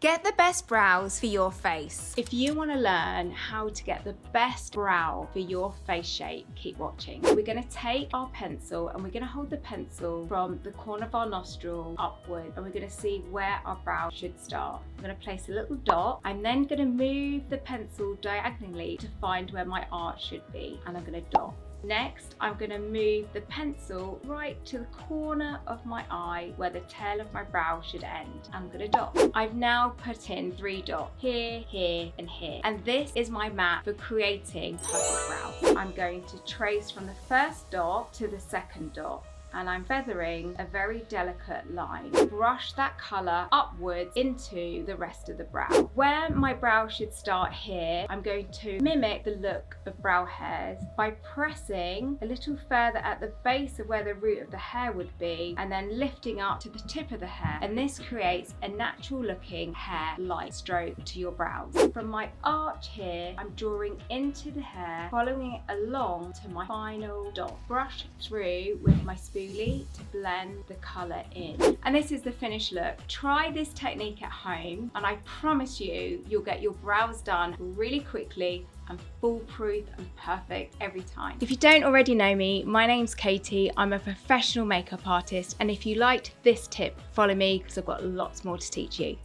Get the best brows for your face. If you want to learn how to get the best brow for your face shape, keep watching. We're going to take our pencil and we're going to hold the pencil from the corner of our nostril upward, and we're going to see where our brow should start. I'm going to place a little dot. I'm then going to move the pencil diagonally to find where my arch should be, and I'm going to dot. Next, I'm going to move the pencil right to the corner of my eye where the tail of my brow should end. I'm going to dot. I've now put in 3 dots here, here, and here. And this is my map for creating perfect brows. I'm going to trace from the first dot to the second dot, and I'm feathering a very delicate line. Brush that colour upwards into the rest of the brow. Where my brow should start here, I'm going to mimic the look of brow hairs by pressing a little further at the base of where the root of the hair would be, and then lifting up to the tip of the hair. And this creates a natural looking hair-like stroke to your brows. From my arch here, I'm drawing into the hair, following it along to my final dot. Brush through with my spoolie to blend the colour in. And this is the finished look. Try this technique at home and I promise you, you'll get your brows done really quickly and foolproof and perfect every time. If you don't already know me, my name's Katie. I'm a professional makeup artist, and if you liked this tip, follow me because I've got lots more to teach you.